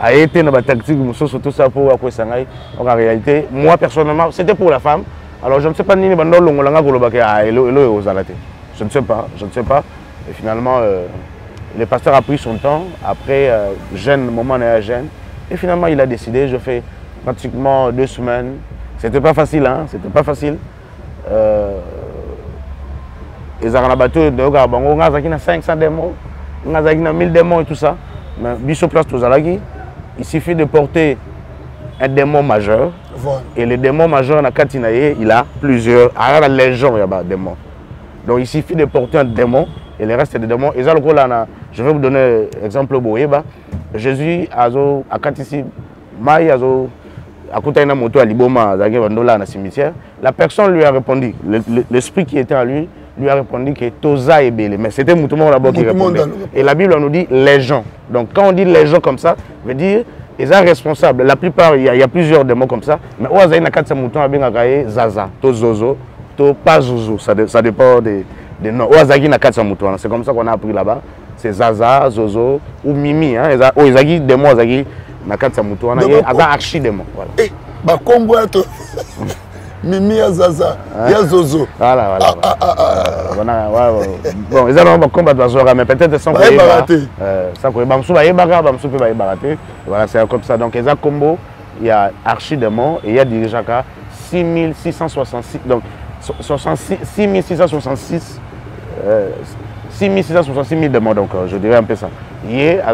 a été dans la tactique sur tout ça pour après Sangai. En réalité, moi personnellement, c'était pour la femme. Alors je ne sais pas ni bando longolanga kolobaka elo ozalate. Je ne sais pas. Et finalement le pasteur a pris son temps après jeûne, moment de jeûne. Et finalement, il a décidé, je fais pratiquement 2 semaines. C'était pas facile, hein, c'était pas facile. Ils ont rabattu de 500 démos. Nazaki na 1000 démons et tout ça. Mais Bisso Place Tozalaki, il suffit de porter un démon majeur. Voilà. Et le démon majeur na Katinaye, il a plusieurs. À la légion, il y a des démons. Donc il suffit de porter un démon et le reste des démons. Et ça, le là, je vais vous donner l'exemple Boyeba. Jésus a Katisi, Maï Azo, a Koutaïna Moto à Liboma, Zagevandola, na cimetière. La personne lui a répondu, l'esprit qui était en lui a répondu que Toza est belé. Mais c'était Moutoumon là-bas qui répondait. Et la Bible nous dit les gens. Donc quand on dit les gens comme ça, veut dire ils sont responsables. La plupart, il y a plusieurs démons comme ça. Mais Oazaï na Katsa Mouton a bien agayé Zaza, Tozozo, To pas Zouzou. Ça dépend des noms. Oazaï na Katsa Mouton. C'est comme ça qu'on a appris là-bas. C'est Zaza, Zozo ou Mimi. Oazaï démon, Oazaï na Katsa Mouton. Il y a archi démon. Eh, bah combo to Mimi ya Zaza, ya Zozo. Voilà. Bon, ils ont un combat de Zozo, mais peut-être sans qu'il y ait baraté. Sans qu'il y ait baraté. Voilà, c'est comme ça. Donc, ils ont un combo, il y a archi démon et il y a déjà 6666. Donc, 6666. 6666 000 démons, donc je dirais un peu ça. Il y a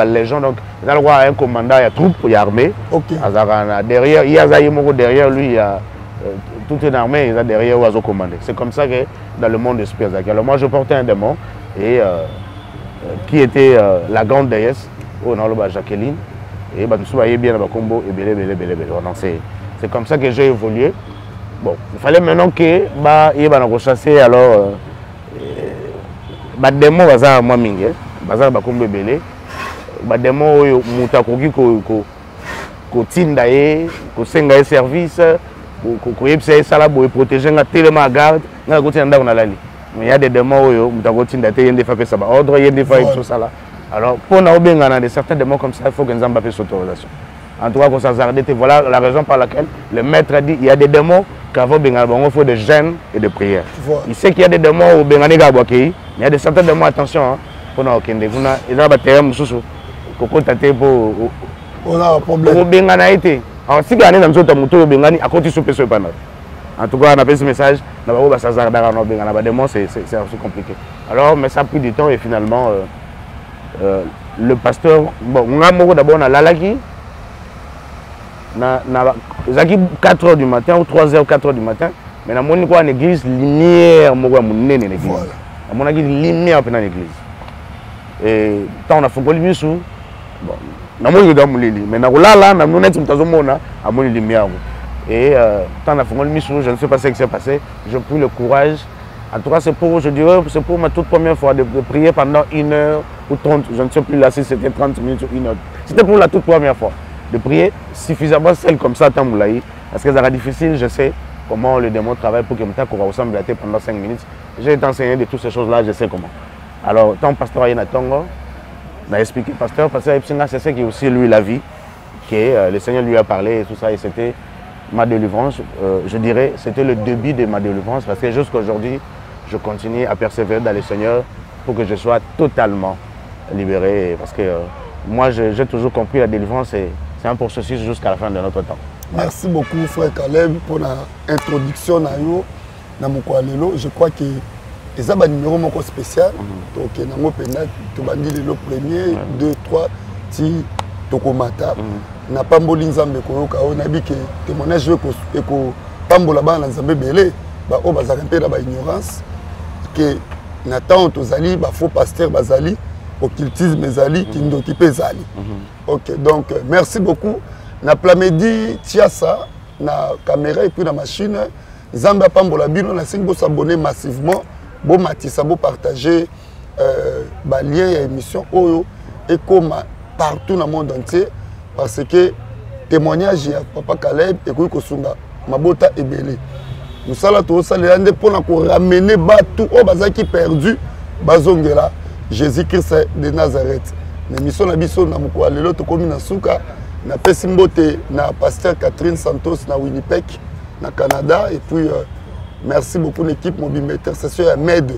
les gens, donc il y a un commandant, il y a troupes, il y a armée. Derrière, il y a derrière lui, il y a toute une armée, il y a derrière où ils ont commandé. C'est comme ça que dans le monde esprit. Alors moi, je portais un démon et qui était la grande déesse, Jacqueline. Et tout ça, bien dans le combo et c'est comme ça que j'ai évolué. Bon, il fallait maintenant que il y ait rechasser alors. Bademo baza mwa mingi baza bakombe belé bademo oyo muta koki ko tinda ye ko senga service ko yebisa sala boy protéger nga tellement garde nga ko tinda na lali mais il y a des démons oyo muta ko tinda te yende fa pe ça ba ordre yende fa tout ça là alors pour na obengana de certains démons comme ça il faut que Nzamba fasse autorisation en tout cas qu'on s'arrête. Voilà la raison par laquelle le maître a dit il y a des démons qu'avant Bengana il faut des jeûnes et des prières. Il sait qu'il y a des démons au Bengana Gabouaki, mais il y a des certains démons, attention, pour nous Okende. Il y a des termes sous Koko Tate pour un problème. Au Bengana été. Alors si Gane dans notre moto au Bengani à côté super super panel. En tout cas on a fait ce message, on va voir ça dans le Bengana. Les démons c'est assez compliqué. Alors mais ça a pris du temps et finalement le pasteur, bon, on a d'abord on a Lalaki. Ils ont 4 h du matin ou 3 h ou 4 h du matin, mais dans mon église, lumière, l'église. Dans mon église, lumière dans l'église. Et quand on a fait le bisou, bon, dans mon église, mais dans là, dans mon église, on a lumière. Et quand on a fait le bisou, je ne sais pas ce qui s'est passé, j'ai pris le courage. En tout cas, c'est pour, je dirais, c'est pour ma toute première fois de prier pendant 1 heure ou 30, je ne sais plus là si c'était 30 minutes ou 1 heure. C'était pour la toute première fois. De prier suffisamment seul comme ça, parce que ça sera difficile, je sais comment le démon travaille pour que je ressemble à pendant 5 minutes. J'ai été enseigné de toutes ces choses-là, je sais comment. Alors, tant pasteur Ayana Tongo, m'a expliqué, pasteur c'est ce qui est aussi lui la vie, que le Seigneur lui a parlé et tout ça, et c'était ma délivrance, je dirais, c'était le début de ma délivrance, parce que jusqu'à aujourd'hui, je continue à persévérer dans le Seigneur pour que je sois totalement libéré, parce que moi, j'ai toujours compris la délivrance, c'est un processus jusqu'à la fin de notre temps. Merci beaucoup, frère Caleb, pour l'introduction dans mon coalelo. Je crois que c'est un numéro spécial. Donc, tu vas dire le premier, 2, 3, ti tokomata. Na pambo linzambe koyoka on a dit que témoignage et ko pambo là-bas dans nzambe belé ba o bazaka pe na ba ignorance que Nathan tozali ba faux pasteur bazali occultisme ezali kindoki pe zali. OK, donc merci beaucoup. Na plamedi tia ça na caméra et puis na machine Zamba pambola bino na singo s'abonner massivement, bo matisa bo partager ba lien et émission oyo et comme partout dans le monde entier parce que témoignage ya papa Caleb et ko sunga mabota ebele. Nous sala to sala ndé pour na ko ramener batou o bazaki perdu bazongela Jésus-Christ de Nazareth. L'émission na biso na moko lelo to komi na suka na pesimbote na pasteur Catherine Santos na Winnipeg na Canada et puis merci beaucoup l'équipe mobile intercession à Med.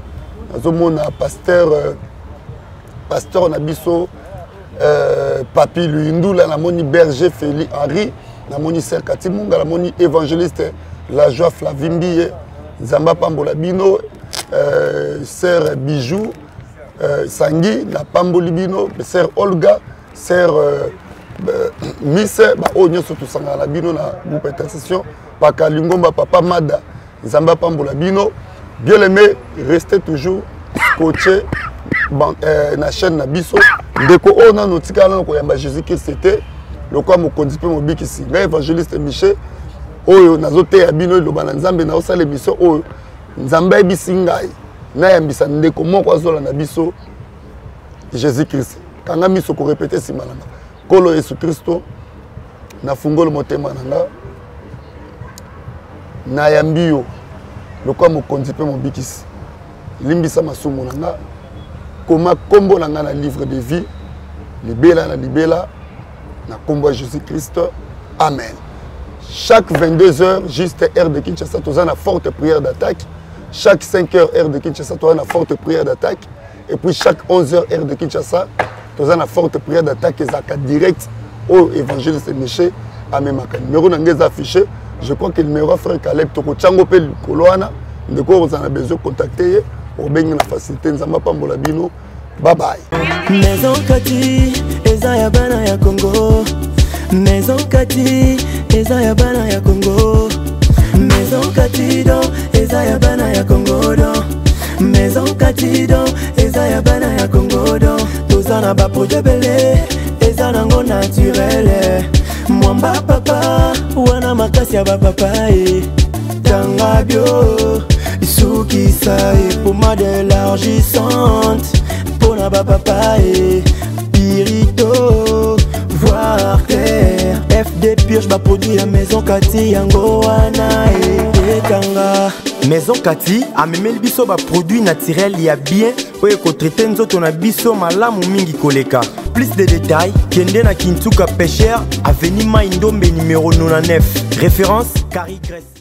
Nazomona pasteur pasteur na biso Papi Luindu la moni berger Félix Henri na moni Sir Katimunga la moni évangéliste la joie Flavimbi Zamba Pambola Bino Sir Bijou Sangi, la Pamboli Bino, sœur Olga, sœur Miss, Onyo surtout Sangala Bino, na groupe intercession, Paka Lingomba, Papa Mada, Zamba Pambola Bino. Bien aimé, restez toujours coaché dans la chaîne Nabiso. Deko on a notre canal ko Jésus-Christ c'était le quoi mo kondipe mo bikisi. Nga évangéliste Michel oyo nazote ya bino lo banzambe na osala émission oyo nzambe bisingai na yambisa ndeko moko azola na biso Jésus-Christ. Kanga miso ko répéter simalanga. Kolo Yesu Kristo na fungolo motema nanga na yambio le quoi mo kondipe mo bikisi. Limbisa masumu nanga koma kombo nanga na livre de vie libela na libela na kombo Jésus-Christ. Amen. Chaque 22h juste heure de Kinshasa tu as une forte prière d'attaque. Chaque 5h heure de Kinshasa tu as une forte prière d'attaque et puis chaque 11h heure de Kinshasa tu as une forte prière d'attaque et zaka direct au évangéliste Miché à Memaka. Numéro nangeza affiché. Je crois que le numéro frère Caleb toko chango pe koloana de quoi vous en avez besoin de contacter. Pour bien la facilité, nous avons pas de bino. Bye bye. Maison Kati, Ezaya Bana ya Congo. Maison Kati, Ezaya Bana ya Congo. Maison Kati do, Ezaya Bana ya Congo do. Maison Kati do, Ezaya Bana ya Congo do. Tozana ba projet belé, ezana ngo naturel. Mwamba papa, wana makasi ya ba papa Tanga bio. Souki sae pour ma d'élargissante pour na papa et pirito voir clair FD purge ma produit à Maison Kati yango wana et tanga Maison Kati a même le biso ba produit naturel y a bien oye ko traiter nzoto na biso malamu mingi koleka. Plus de détails kende na Kintuka Pêcheur avenue Maindombe numéro 99 référence Carrie Grèce.